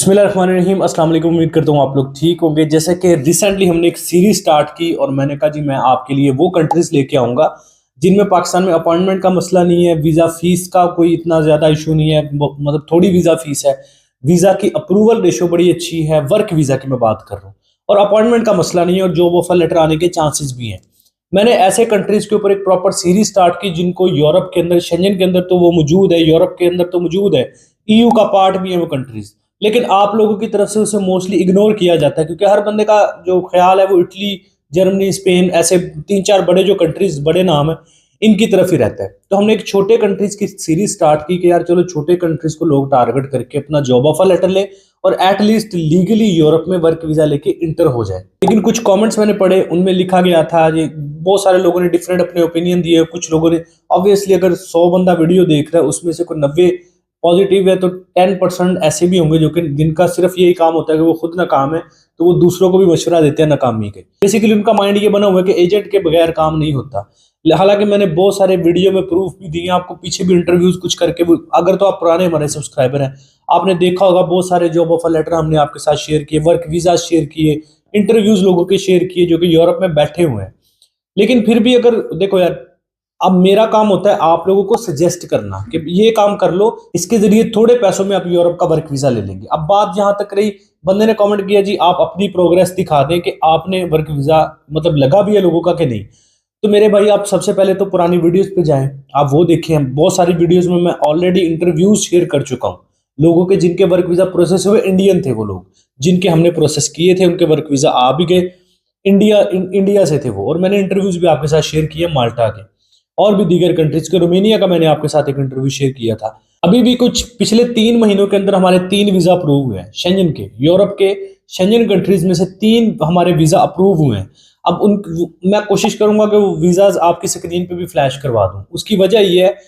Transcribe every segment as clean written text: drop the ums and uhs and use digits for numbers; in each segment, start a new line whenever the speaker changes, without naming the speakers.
बिस्मिल्लाहिर्रहमानिर्रहीम। अस्सलाम वालेकुम। उम्मीद करता हूँ आप लोग ठीक होंगे। जैसे कि रिसेंटली हमने एक सीरीज स्टार्ट की और मैंने कहा जी मैं आपके लिए वो कंट्रीज लेके आऊँगा जिनमें पाकिस्तान में अपॉइंटमेंट का मसला नहीं है, वीज़ा फीस का कोई इतना ज़्यादा इशू नहीं है, मतलब थोड़ी वीज़ा फीस है, वीज़ा की अप्रूवल रेशो बड़ी अच्छी है, वर्क वीज़ा की मैं बात कर रहा हूँ और अपॉइंटमेंट का मसला नहीं है और जॉब ऑफर लेटर आने के चांसेस भी हैं। मैंने ऐसे कंट्रीज के ऊपर एक प्रॉपर सीरीज स्टार्ट की जिनको यूरोप के अंदर, शेंजन के अंदर तो वो मौजूद है, यूरोप के अंदर तो मौजूद है, ईयू का पार्ट भी है वो कंट्रीज, लेकिन आप लोगों की तरफ से उसे मोस्टली इग्नोर किया जाता है क्योंकि हर बंदे का जो ख्याल है वो इटली, जर्मनी, स्पेन, ऐसे तीन चार बड़े जो कंट्रीज, बड़े नाम है, इनकी तरफ ही रहता है। तो हमने एक छोटे कंट्रीज की सीरीज स्टार्ट की कि यार चलो छोटे कंट्रीज को लोग टारगेट करके अपना जॉब ऑफर लेटर ले और एटलीस्ट लीगली यूरोप में वर्क वीजा लेके इंटर हो जाए। लेकिन कुछ कमेंट्स मैंने पढ़े, उनमें लिखा गया था, ये बहुत सारे लोगों ने डिफरेंट अपने ओपिनियन दिए। कुछ लोगों ने, ऑब्वियसली अगर 100 बंदा वीडियो देख रहा है उसमें से कोई 90 पॉजिटिव है तो 10% ऐसे भी होंगे जो कि जिनका सिर्फ यही काम होता है कि वो खुद नाकाम है तो वो दूसरों को भी मशवरा देते हैं नाकामी के। बेसिकली उनका माइंड ये बना हुआ है कि एजेंट के बगैर काम नहीं होता। हालांकि मैंने बहुत सारे वीडियो में प्रूफ भी दिए, आपको पीछे भी इंटरव्यूज कुछ करके, अगर तो आप पुराने हमारे सब्सक्राइबर हैं आपने देखा होगा, बहुत सारे जॉब ऑफर लेटर हमने आपके साथ शेयर किए, वर्क वीजा शेयर किए, इंटरव्यूज लोगों के शेयर किए जो कि यूरोप में बैठे हुए हैं। लेकिन फिर भी अगर देखो यार, अब मेरा काम होता है आप लोगों को सजेस्ट करना कि ये काम कर लो, इसके जरिए थोड़े पैसों में आप यूरोप का वर्क वीजा ले लेंगे। अब बात जहां तक रही, बंदे ने कमेंट किया जी आप अपनी प्रोग्रेस दिखा दें कि आपने वर्क वीजा मतलब लगा भी है लोगों का कि नहीं। तो मेरे भाई आप सबसे पहले तो पुरानी वीडियोस पे जाएं, आप वो देखें। बहुत सारी वीडियोस में मैं ऑलरेडी इंटरव्यूज शेयर कर चुका हूं लोगों के जिनके वर्क वीजा प्रोसेस हुए, इंडियन थे वो लोग, जिनके हमने प्रोसेस किए थे उनके वर्क वीजा आ भी गए। इंडिया से थे वो, और मैंने इंटरव्यूज भी आपके साथ शेयर किए माल्टा के और भी दीगर कंट्रीज के। रोमेनिया का मैंने आपके साथ एक इंटरव्यू शेयर किया था। अभी भी कुछ पिछले 3 महीनों के अंदर हमारे 3 वीजा अप्रूव हुए हैं शेंजन के, यूरोप के शेंजन कंट्रीज में से 3 हमारे वीजा अप्रूव हुए हैं। अब उन, मैं कोशिश करूंगा कि वो वीजाज आपकी स्क्रीन पे भी फ्लैश करवा दूं। उसकी वजह यह है,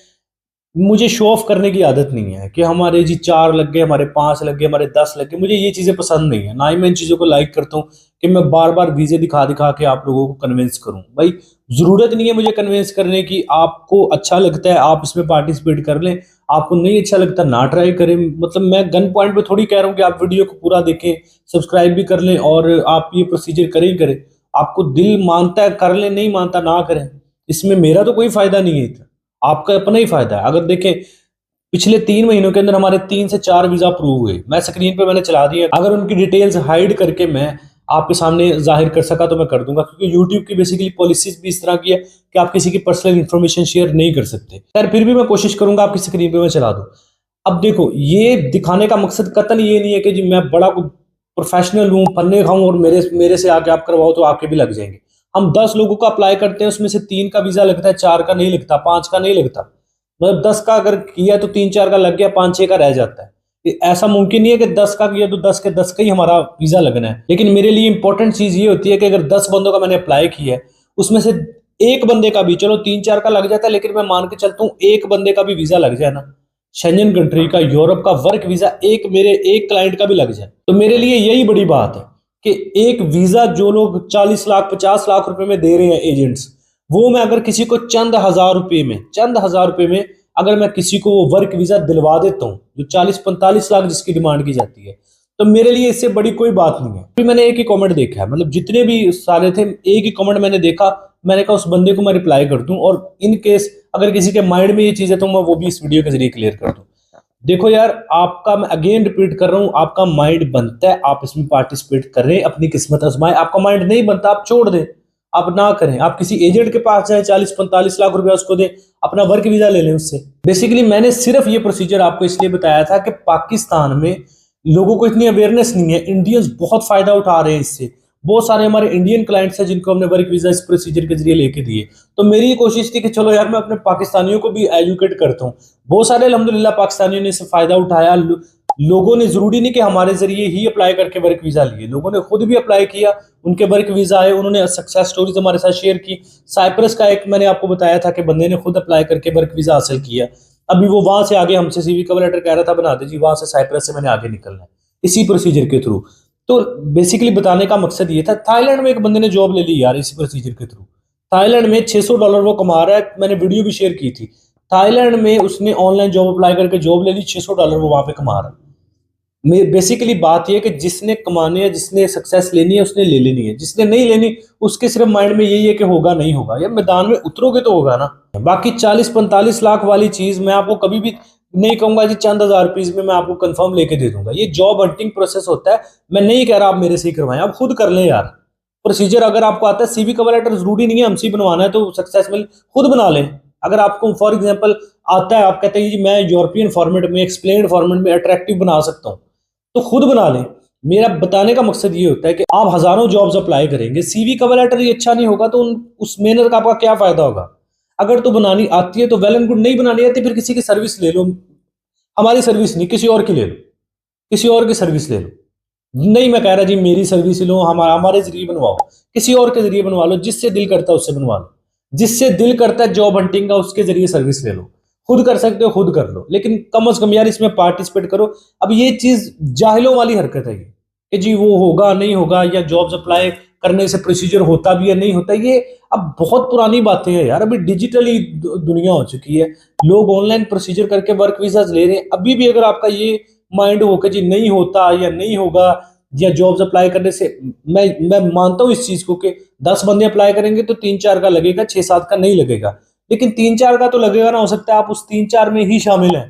मुझे शो ऑफ करने की आदत नहीं है कि हमारे जी 4 लग गए, हमारे 5 लग गए, हमारे 10 लग गए। मुझे ये चीज़ें पसंद नहीं है, ना ही मैं इन चीज़ों को लाइक करता हूँ कि मैं बार बार वीज़े दिखा दिखा के आप लोगों को कन्विंस करूँ। भाई ज़रूरत नहीं है मुझे कन्विंस करने की। आपको अच्छा लगता है आप इसमें पार्टिसिपेट कर लें, आपको नहीं अच्छा लगता ना ट्राई करें। मतलब मैं गन पॉइंट पे थोड़ी कह रहा हूँ कि आप वीडियो को पूरा देखें, सब्सक्राइब भी कर लें और आप ये प्रोसीजर करें ही करें। आपको दिल मानता है कर लें, नहीं मानता ना करें। इसमें मेरा तो कोई फायदा नहीं है, आपका अपना ही फायदा है। अगर देखें पिछले 3 महीनों के अंदर हमारे 3 से 4 वीजा अप्रूव हुए, मैं स्क्रीन पे मैंने चला दिया। अगर उनकी डिटेल्स हाइड करके मैं आपके सामने जाहिर कर सका तो मैं कर दूंगा, क्योंकि यूट्यूब की बेसिकली पॉलिसीज भी इस तरह की है कि आप किसी की पर्सनल इंफॉर्मेशन शेयर नहीं कर सकते। खैर फिर भी मैं कोशिश करूंगा आपकी स्क्रीन पे मैं चला दूं। अब देखो, ये दिखाने का मकसद कतन ये नहीं है कि जी मैं बड़ा प्रोफेशनल हूँ, पन्ने खाऊं और मेरे मेरे से आके आप करवाओ तो आपके भी लग जाएंगे। हम 10 लोगों का अप्लाई करते हैं, उसमें से 3 का वीजा लगता है, 4 का नहीं लगता, 5 का नहीं लगता। मतलब 10 का अगर किया तो 3-4 का लग गया, 5-6 का रह जाता है। ऐसा मुमकिन नहीं है कि 10 का किया तो 10 के 10 का ही हमारा वीजा लगना है। लेकिन मेरे लिए इंपॉर्टेंट चीज ये होती है कि अगर 10 बंदों का मैंने अप्लाई किया है, उसमें से एक बंदे का भी, चलो 3-4 का लग जाता है, लेकिन मैं मान के चलता हूँ एक बंदे का भी वीजा लग जाए ना, शेंजन कंट्री का, यूरोप का वर्क वीजा, एक मेरे एक क्लाइंट का भी लग जाए, तो मेरे लिए यही बड़ी बात है कि एक वीजा जो लोग 40 लाख 50 लाख रुपए में दे रहे हैं एजेंट्स, वो मैं अगर किसी को चंद हजार रुपए में अगर मैं किसी को वो वर्क वीजा दिलवा देता हूँ जो 40-45 लाख जिसकी डिमांड की जाती है, तो मेरे लिए इससे बड़ी कोई बात नहीं है। फिर मैंने एक ही कमेंट देखा है, मतलब जितने भी सारे थे एक ही कमेंट मैंने देखा, मैंने कहा उस बंदे को मैं रिप्लाई कर दूं, और इन केस अगर किसी के माइंड में ये चीज है तो मैं वो भी इस वीडियो के जरिए क्लियर कर दूं। देखो यार, आपका, मैं अगेन रिपीट कर रहा हूं, आपका माइंड बनता है आप इसमें पार्टिसिपेट करें, अपनी किस्मत आजमाएं। आपका माइंड नहीं बनता आप छोड़ दें, आप ना करें, आप किसी एजेंट के पास जाए, 40-45 लाख रुपया उसको दें, अपना वर्क वीजा ले लें उससे। बेसिकली मैंने सिर्फ ये प्रोसीजर आपको इसलिए बताया था कि पाकिस्तान में लोगों को इतनी अवेयरनेस नहीं है, इंडियंस बहुत फायदा उठा रहे हैं इससे। बहुत सारे हमारे इंडियन क्लाइंट्स हैं जिनको हमने वर्क वीजा इस प्रोसीजर के जरिए लेके दिए। तो मेरी ये कोशिश थी कि चलो यार मैं अपने पाकिस्तानियों को भी एजुकेट करता हूँ। बहुत सारे अल्हम्दुलिल्लाह पाकिस्तानियों ने इससे फायदा उठाया। लोगों ने, जरूरी नहीं कि हमारे जरिए ही अप्लाई करके वर्क वीजा लिए, लोगों ने खुद भी अप्लाई किया, उनके वर्क वीजा आए, उन्होंने सक्सेस स्टोरीज हमारे साथ शेयर की। साइप्रस का एक मैंने आपको बताया था कि बंदे ने खुद अप्लाई करके वर्क वीजा हासिल किया, अभी वो वहां से आगे हमसे सीवी कवर लेटर कह रहा था बना दे जी, वहां से साइप्रस से मैंने आगे निकलना है इसी प्रोसीजर के थ्रू। तो बेसिकली बताने का मकसद ये था। थाईलैंड में एक बंदे ने जॉब ले ली यार इसी प्रोसीजर के थ्रू, थाईलैंड में $600 वो कमा रहा है, मैंने वीडियो भी शेयर की थी। थाईलैंड में उसने ऑनलाइन जॉब अप्लाई करके जॉब ले ली, $600 वो वहां पे कमा रहा है। बेसिकली बात यह है कि जिसने कमाने है, जिसने सक्सेस लेनी है उसने ले लेनी है, जिसने नहीं लेनी उसके सिर्फ माइंड में यही है कि होगा नहीं होगा। यार मैदान में उतरोगे तो होगा ना। बाकी 40-45 लाख वाली चीज मैं आपको कभी भी नहीं कहूंगा जी चंद हजार रुपीज में मैं आपको कंफर्म लेके दे दूंगा। ये जॉब हंटिंग प्रोसेस होता है। मैं नहीं कह रहा आप मेरे से ही करवाएं, आप खुद कर लें यार। प्रोसीजर अगर आपको आता है, सीवी कवर लेटर जरूरी नहीं है हमसे ही बनवाना है, तो सक्सेसफुल खुद बना लें। अगर आपको फॉर एग्जांपल आता है, आप कहते हैं जी मैं यूरोपियन फॉर्मेट में, एक्सप्लेन्ड फॉर्मेट में अट्रैक्टिव बना सकता हूं, तो खुद बना लें। मेरा बताने का मकसद ये होता है कि आप हजारों जॉब्स अप्लाई करेंगे, सीवी कवर लेटर ही अच्छा नहीं होगा तो उस मेहनत का आपका क्या फायदा होगा। अगर तो बनानी आती है तो वेल एंड गुड, नहीं बनानी आती फिर किसी की सर्विस ले लो। हमारी सर्विस नहीं, किसी और की ले लो, किसी और की सर्विस ले लो। नहीं मैं कह रहा जी मेरी सर्विस लो, हमारे जरिए बनवाओ, किसी और के जरिए बनवा लो, जिससे दिल करता है उससे बनवा लो। जिससे दिल करता है जॉब हंटिंग का उसके जरिए सर्विस ले लो। खुद कर सकते हो खुद कर लो, लेकिन कम से कम यार इसमें पार्टिसिपेट करो। अब ये चीज जाहिलों वाली हरकत है ये कि जी वो होगा नहीं होगा, या जॉब्स अप्लाई करने से प्रोसीजर होता भी है नहीं होता, ये अब बहुत पुरानी बातें हैं यार। अभी डिजिटली दुनिया हो चुकी है, लोग ऑनलाइन प्रोसीजर करके वर्क वीजा ले रहे हैं। अभी भी अगर आपका ये माइंड हो कि जी नहीं होता या नहीं होगा, या जॉब्स अप्लाई करने से, मैं मानता हूं इस चीज को कि 10 बंदे अप्लाई करेंगे तो 3-4 का लगेगा, 6-7 का नहीं लगेगा, लेकिन 3-4 का तो लगेगा ना। हो सकता है आप उस 3-4 में ही शामिल हैं,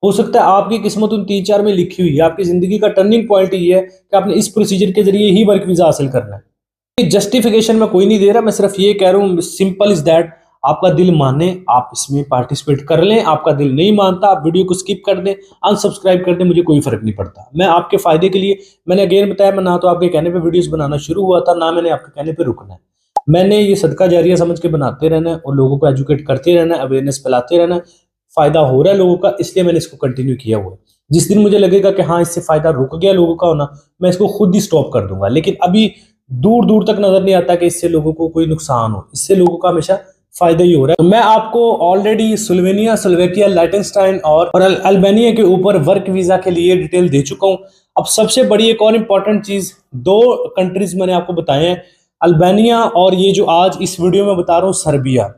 हो सकता है आपकी किस्मत उन 3-4 में लिखी हुई है। आपकी जिंदगी का टर्निंग पॉइंट ये है कि आपने इस प्रोसीजर के जरिए ही वर्क वीजा हासिल करना है। जस्टिफिकेशन में कोई नहीं दे रहा, मैं सिर्फ ये कह रहा हूँ, सिंपल इज दैट। आपका दिल माने आप इसमें पार्टिसिपेट कर लें, आपका दिल नहीं मानता आप वीडियो को स्किप कर दें, अनसब्सक्राइब कर दें, मुझे कोई फर्क नहीं पड़ता। मैं आपके फायदे के लिए, मैंने अगेन बताया, मैं ना तो आपके कहने पे वीडियोस बनाना शुरू हुआ था, ना मैंने आपके कहने पे रुकना है। मैंने ये सदका जारिया समझ के बनाते रहना है और लोगों को एजुकेट करते रहना है, अवेयरनेस फैलाते रहना है। फायदा हो रहा है लोगों का, इसलिए मैंने इसको कंटिन्यू किया हुआ है। जिस दिन मुझे लगेगा कि हाँ इससे फायदा रुक गया लोगों का होना, मैं इसको खुद ही स्टॉप कर दूंगा। लेकिन अभी दूर दूर तक नजर नहीं आता कि इससे लोगों को कोई नुकसान हो, इससे लोगों का हमेशा फायदा ही हो रहा है। तो मैं आपको ऑलरेडी स्लोवेनिया, स्लोवेकिया, लाइटेनस्टाइन और अल्बानिया के ऊपर वर्क वीजा के लिए डिटेल दे चुका हूं। अब सबसे बड़ी एक और इंपॉर्टेंट चीज, 2 कंट्रीज मैंने आपको बताए हैं, अल्बानिया और ये जो आज इस वीडियो में बता रहा हूं सर्बिया।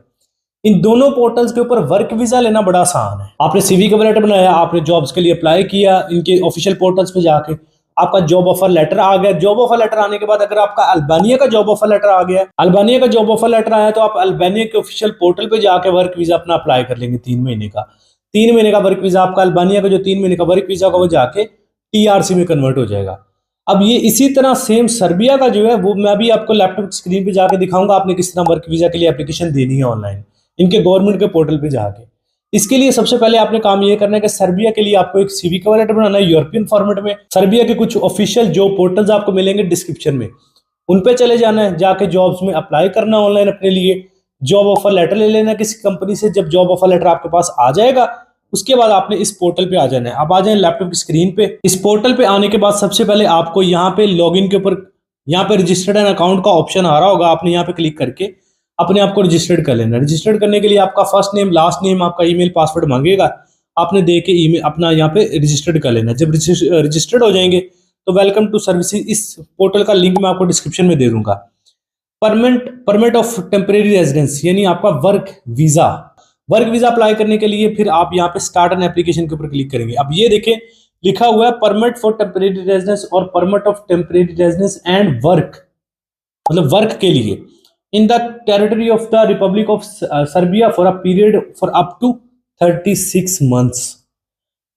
इन दोनों पोर्टल्स के ऊपर वर्क वीजा लेना बड़ा आसान है। आपने सीवी कवर लेटर बनाया, आपने जॉब्स के लिए अप्लाई किया, इनके ऑफिशियल पोर्टल्स पे जाके आपका जॉब ऑफर लेटर आ गया। जॉब ऑफर लेटर आने के बाद अगर आपका अल्बानिया का जॉब ऑफर लेटर आ गया, अल्बानिया का जॉब ऑफर लेटर आया, तो आप अल्बानिया के ऑफिशियल पोर्टल पे जाके वर्क वीजा अपना अप्लाई कर लेंगे 3 महीने का। 3 महीने का वर्क वीजा आपका, अल्बानिया का जो 3 महीने का वर्क वीजा होगा वो जाके टीआरसी में कन्वर्ट हो जाएगा। अब ये इसी तरह सेम सर्बिया का जो है वो मैं भी आपको लैपटॉप स्क्रीन पे जाके दिखाऊंगा आपने किस तरह वर्क वीजा के लिए एप्लीकेशन देनी है ऑनलाइन, इनके गवर्नमेंट के पोर्टल पे जाके। इसके लिए सबसे पहले आपने काम ये करना है कि सर्बिया के लिए आपको एक सीवी कवर लेटर बनाना है यूरोपियन फॉर्मेट में। सर्बिया के कुछ ऑफिशियल जो पोर्टल्स आपको मिलेंगे डिस्क्रिप्शन में, उन पे चले जाना है, जाके जॉब्स में अप्लाई करना ऑनलाइन अपने लिए। जॉब ऑफर लेटर ले लेना किसी कंपनी से। जब जॉब ऑफर लेटर आपके पास आ जाएगा उसके बाद आपने इस पोर्टल पे आ जाना है। अब आ जाए लैपटॉप की स्क्रीन पे। इस पोर्टल पे आने के बाद सबसे पहले आपको यहाँ पे लॉगिन के ऊपर, यहाँ पे रजिस्टर्ड एन अकाउंट का ऑप्शन आ रहा होगा, आपने यहाँ पे क्लिक करके अपने आप को रजिस्टर्ड कर लेना। रजिस्टर्ड करने के लिए आपका फर्स्ट नेम, लास्ट नेम, आपका ईमेल, पासवर्ड मांगेगा, आपने दे के ईमेल अपना यहाँ पे रजिस्टर्ड कर लेना। जब रजिस्टर्ड हो जाएंगे तो वेलकम टू सर्विसेज, इस पोर्टल का लिंक मैं आपको डिस्क्रिप्शन में दे दूंगा। परमिट ऑफ टेम्परेरी रेजिडेंस, यानी आपका work visa. Work visa apply करने के लिए फिर आप यहाँ पे स्टार्ट एन एप्लीकेशन के ऊपर क्लिक करेंगे। अब ये देखें लिखा हुआ है परमिट फॉर टेम्परेरी रेजिडेंस और permit of temporary residence and work, मतलब वर्क के लिए in the territory of the Republic of Serbia for a period for up to 36 months.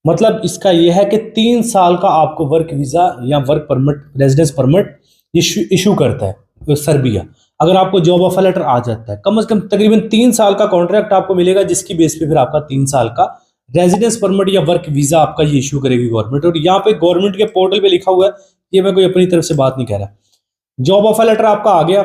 मतलब इसका यह है कि 3 साल का आपको वर्क वीजा या work permit, residence permit issue करता है सर्बिया। अगर आपको जॉब ऑफर लेटर आ जाता है, कम से कम तकरीबन 3 साल का कॉन्ट्रैक्ट आपको मिलेगा, जिसकी बेस पे फिर आपका 3 साल का रेजिडेंस परमिट या वर्क वीजा आपका ये इशू करेगी गवर्नमेंट। और यहाँ पे गवर्नमेंट के पोर्टल पे लिखा हुआ है, ये मैं कोई अपनी तरफ से बात नहीं कह रहा। जॉब ऑफर लेटर आपका आ गया।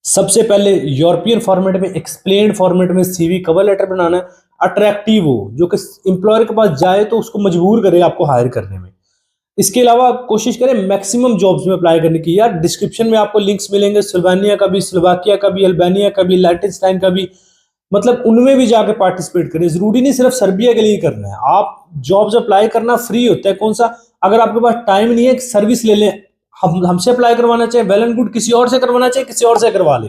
सबसे पहले यूरोपियन फॉर्मेट में, एक्सप्लेन्ड फॉर्मेट में सीवी कवर लेटर बनाना है, अट्रैक्टिव हो, जो कि एम्प्लॉयर के पास जाए तो उसको मजबूर करे आपको हायर करने में। इसके अलावा कोशिश करें मैक्सिमम जॉब्स में अप्लाई करने की। यार डिस्क्रिप्शन में आपको लिंक्स मिलेंगे स्लोवेनिया का भी, स्लोवाकिया का भी, अल्बानिया का भी, लाइटेनस्टाइन का भी, मतलब उनमें भी जाके पार्टिसिपेट करें। जरूरी नहीं सिर्फ सर्बिया के लिए करना है, आप जॉब्स अप्लाई करना फ्री होता है। कौन सा, अगर आपके पास टाइम नहीं है सर्विस ले लें, हमसे अप्लाई करवाना चाहे वेल एंड गुड, किसी और से करवाना चाहे किसी और से करवा ले।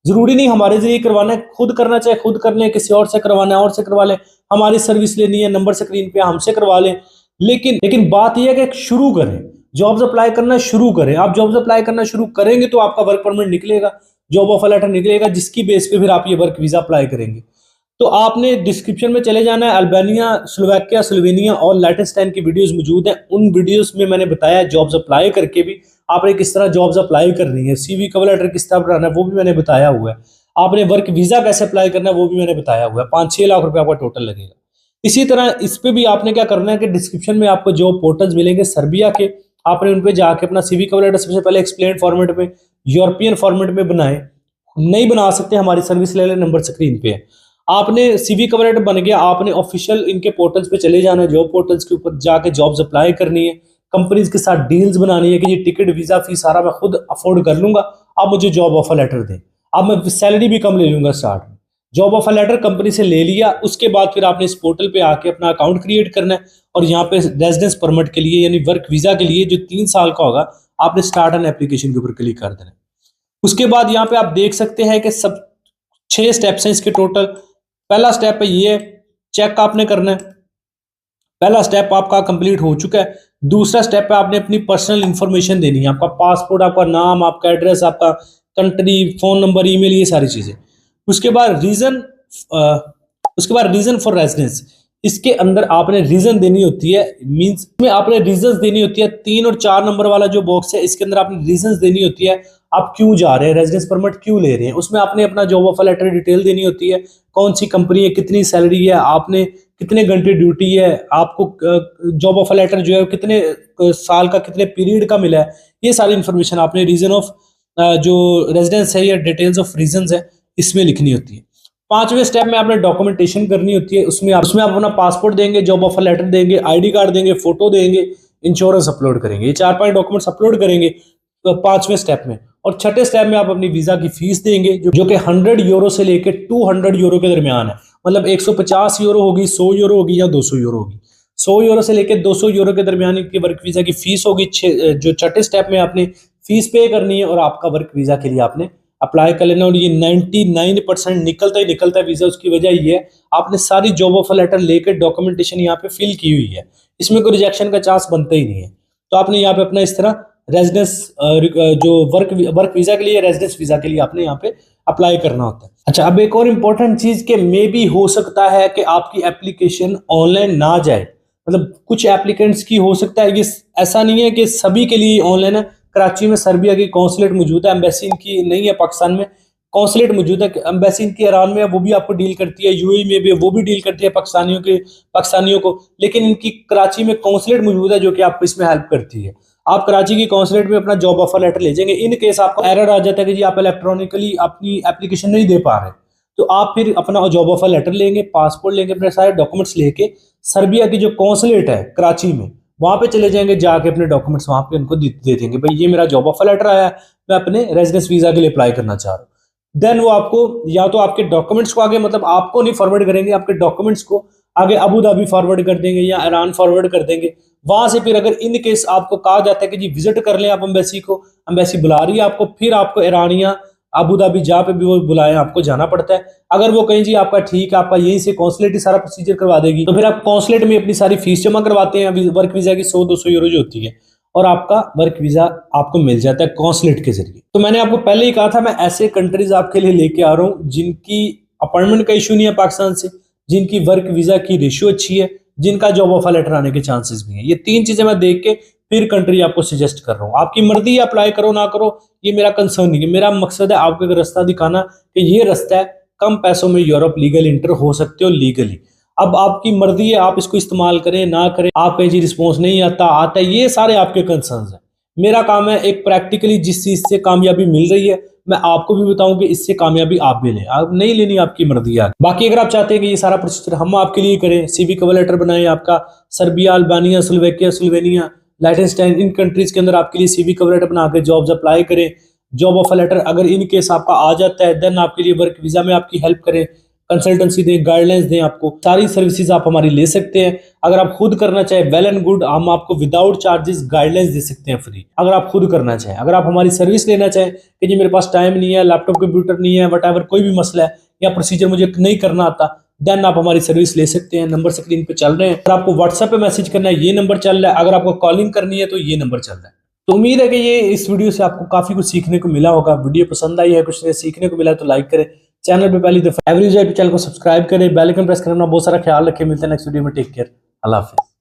जरूरी नहीं हमारे जरिए करवाना है, खुद करना चाहे खुद कर लें, किसी और से करवाना है और से करवा लें। हमारी सर्विस लेनी है, नंबर स्क्रीन पे हमसे करवा लें। लेकिन लेकिन बात यह है कि शुरू करें, जॉब्स अप्लाई करना शुरू करें। आप जॉब्स अप्लाई करना शुरू करेंगे तो आपका वर्क परमिट निकलेगा, जॉब ऑफर लेटर निकलेगा, जिसकी बेस पे फिर आप ये वर्क वीजा अप्लाई करेंगे। तो आपने डिस्क्रिप्शन में चले जाना है, अल्बानिया, स्लोवाकिया, स्लोवेनिया और लाइटेनस्टाइन की वीडियोस मौजूद हैं। उन वीडियोस में मैंने बताया जॉब्स अप्लाई करके भी आपने किस तरह जॉब्स अप्लाई करनी है, सीवी कवर लेटर किस तरह बनाना है वो भी मैंने बताया हुआ है। आपने वर्क वीजा कैसे अप्लाई करना है वो भी मैंने बताया हुआ है। 5-6 लाख रुपए आपका टोटल लगेगा। इसी तरह इस पे भी आपने क्या करना है कि डिस्क्रिप्शन में आपको जॉब पोर्टल्स मिलेंगे सर्बिया के, आपने उन पे जाके अपना सीवी कवर लेटर सबसे पहले एक्सप्लेन फॉर्मेट में, यूरोपियन फॉर्मेट में बनाएं। नहीं बना सकते, हमारी सर्विस ले लें, नंबर स्क्रीन पे है। आपने सीवी कवर लेटर बन गया, आपने ऑफिशियल इनके पोर्टल्स पे चले जाना है, जॉब पोर्टल्स के ऊपर जाके जॉब्स अप्लाई करनी है, कंपनीज के साथ डील्स बनानी है कि ये टिकट वीजा फीस सारा मैं खुद अफोर्ड कर लूंगा, आप मुझे जॉब ऑफर लेटर दें। अब मैं सैलरी भी कम ले लूंगा स्टार्ट में। जॉब ऑफर लेटर कंपनी से ले लिया, उसके बाद फिर आपने इस पोर्टल पे आके अपना अकाउंट क्रिएट करना है और यहाँ पे रेजिडेंस परमिट के लिए यानी वर्क वीजा के लिए जो 3 साल का होगा, आपने स्टार्ट एन एप्लीकेशन के ऊपर क्लिक कर देना है। उसके बाद यहाँ पे आप देख सकते हैं कि सब 6 स्टेप्स हैं इसके टोटल। पहला स्टेप है ये, चेक आपने करना है। पहला स्टेप आपका कंप्लीट हो चुका है। दूसरा स्टेप है आपने अपनी पर्सनल इंफॉर्मेशन देनी है, आपका पासपोर्ट, आपका नाम, आपका एड्रेस, आपका कंट्री, फोन नंबर, ईमेल, ये सारी चीजें। उसके बाद रीजन फॉर रेजिडेंस, इसके अंदर आपने रीजन देनी होती है, मींस में आपने रीजंस देनी होती है। 3 और 4 नंबर वाला जो बॉक्स है इसके अंदर आपने रीजंस देनी होती है, आप क्यों जा रहे हैं, रेजिडेंस परमिट क्यों ले रहे हैं। उसमें आपने अपना जॉब ऑफर लेटर डिटेल देनी होती है, कौन सी कंपनी है, कितनी सैलरी है, आपने कितने घंटे ड्यूटी है, आपको जॉब ऑफर लेटर जो है कितने साल का, कितने पीरियड का मिला है, ये सारी इंफॉर्मेशन आपने रीजन ऑफ जो रेजिडेंस है या डिटेल्स ऑफ रीजंस है इसमें लिखनी होती है। 5वें स्टेप में आपने डॉक्यूमेंटेशन करनी होती है, उसमें आप अपना पासपोर्ट देंगे, जॉब ऑफर लेटर देंगे, आईडी कार्ड देंगे, फोटो देंगे, इंश्योरेंस अपलोड करेंगे। ये 4-5 डॉक्यूमेंट्स अपलोड करेंगे 5वें स्टेप में। और 6ठे स्टेप में आप अपनी वीजा की फीस देंगे जो कि 100 यूरो से लेकर 200 यूरो के दरमियान है। मतलब 150 यूरो होगी, 100 यूरो होगी या 200 यूरो होगी। 100 यूरो से लेकर 200 यूरो के दरमियान की वर्क वीजा की फीस होगी। जो 6ठे स्टेप में आपने फीस पे करनी है और आपका वर्क वीजा के लिए आपने अप्लाई कर लेना। और ये 99% निकलता है वीजा। उसकी वजह ये है आपने सारी जॉब ऑफर लेटर लेकर डॉक्यूमेंटेशन यहाँ पे फिल की हुई है, इसमें कोई रिजेक्शन का चांस बनता ही नहीं है। तो आपने यहाँ पे अपना इस तरह रेजिडेंस जो वर्क वीजा के लिए, रेजिडेंस वीजा के लिए आपने यहाँ पे अप्लाई करना होता है। अच्छा, अब एक और इम्पोर्टेंट चीज के मे भी हो सकता है कि आपकी एप्लीकेशन ऑनलाइन ना जाए। मतलब कुछ एप्लीकेंट्स की हो सकता है, ये ऐसा नहीं है कि सभी के लिए ऑनलाइन है। कराची में सर्बिया की कौंसलेट मौजूद है, एम्बेसी इनकी नहीं है पाकिस्तान में, कौंसलेट मौजूद है, एम्बेसी इनकी ईरान में है, वो भी आपको डील करती है, यूएई में भी वो भी डील करती है पाकिस्तानियों को। लेकिन इनकी कराची में कौंसलेट मौजूद है जो कि आपको इसमें हेल्प करती है। आप कराची की कौंसलेट में अपना जॉब ऑफर लेटर ले जाएंगे। इन केस आपको एरर आ जाता है कि जी आप इलेक्ट्रॉनिकली अपनी एप्लीकेशन नहीं दे पा रहे, तो आप फिर अपना जॉब ऑफर लेटर लेंगे, पासपोर्ट लेंगे, अपने सारे डॉक्यूमेंट्स लेके सर्बिया की जो कौंसलेट है कराची में वहां पे चले जाएंगे, जाके अपने डॉक्यूमेंट्स वहां पे उनको दे देंगे, भाई ये मेरा जॉब ऑफर लेटर आया है, मैं अपने रेजिडेंस वीजा के लिए अप्लाई करना चाह रहा हूँ। देन वो आपको या तो आपके डॉक्यूमेंट्स को आगे, मतलब आपको नहीं फॉरवर्ड करेंगे, आपके डॉक्यूमेंट्स को आगे अबू धाबी फॉरवर्ड कर देंगे या ईरान फॉरवर्ड कर देंगे। वहां से फिर अगर इन केस आपको कहा जाता है कि जी विजिट कर लें आप एम्बेसी को, एम्बेसी बुला रही है आपको, फिर आपको ईरान या अबू धाबी जहाँ पे भी वो बुलाए आपको जाना पड़ता है। अगर वो कहीं जी आपका ठीक है, आपका यहीं से कौंसलेट ही सारा प्रोसीजर करवा देगी, तो फिर आप कौंसलेट में अपनी सारी फीस जमा करवाते हैं वर्क वीजा की 100-200 यूरो जो होती है, और आपका वर्क वीजा आपको मिल जाता है कौंसलेट के जरिए। तो मैंने आपको पहले ही कहा था मैं ऐसे कंट्रीज आपके लिए लेके आ रहा हूँ जिनकी अपॉइंटमेंट का इशू नहीं है पाकिस्तान से, जिनकी वर्क वीजा की रेशियो अच्छी है, जिनका जॉब ऑफर लेटर आने के चांसेस भी हैं। ये 3 चीजें मैं देख के फिर कंट्री आपको सजेस्ट कर रहा हूँ। आपकी मर्जी है, अप्लाई करो ना करो, ये मेरा कंसर्न नहीं है। मेरा मकसद है आपको एक रास्ता दिखाना कि ये रास्ता है, कम पैसों में यूरोप लीगल इंटर हो सकते हो लीगली। अब आपकी मर्जी है, आप इसको इस्तेमाल करें ना करें, आप कहीं रिस्पॉन्स नहीं आता है, ये सारे आपके कंसर्न है। मेरा काम है एक प्रैक्टिकली जिस चीज से कामयाबी मिल रही है मैं आपको भी बताऊं कि इससे कामयाबी आप भी लें, आप नहीं लेनी आपकी मर्जी है। बाकी अगर आप चाहते हैं कि ये सारा प्रोसीजर हम आपके लिए करें, सीवी कवर लेटर बनाएं आपका सर्बिया, अल्बानिया, स्लोवाकिया, स्लोवेनिया, लाइटेनस्टाइन, इन कंट्रीज के अंदर आपके लिए सीवी कवर लेटर बना के जॉब्स अप्लाई करें। जॉब ऑफर लेटर अगर इन केस आपका आ जाता है, देन आपके लिए वर्क वीजा में आपकी हेल्प करें, कंसल्टेंसी दें, गाइडलाइंस दें, आपको सारी सर्विसेज आप हमारी ले सकते हैं। अगर आप खुद करना चाहें वेल एंड गुड, हम आपको विदाउट चार्जेस गाइडलाइंस दे सकते हैं फ्री, अगर आप खुद करना चाहें। अगर आप हमारी सर्विस लेना चाहें कि जी मेरे पास टाइम नहीं है, लैपटॉप कंप्यूटर नहीं है, वट एवर कोई भी मसला है या प्रोसीजर मुझे नहीं करना आता, देन आप हमारी सर्विस ले सकते हैं। नंबर स्क्रीन पे चल रहे हैं। अगर आपको व्हाट्सएप पे मैसेज करना है ये नंबर चल रहा है, अगर आपको कॉलिंग करनी है तो ये नंबर चल रहा है। तो उम्मीद है कि ये इस वीडियो से आपको काफी कुछ सीखने को मिला होगा। वीडियो पसंद आई है, कुछ सीखने को मिला है तो लाइक करें। चैनल पे पहली दफा एवरेज चैनल को सब्सक्राइब करें, बेल आइकन प्रेस करना। बहुत सारा ख्याल रखें। मिलते हैं नेक्स्ट वीडियो में। Take care. अल्लाह हाफिज़।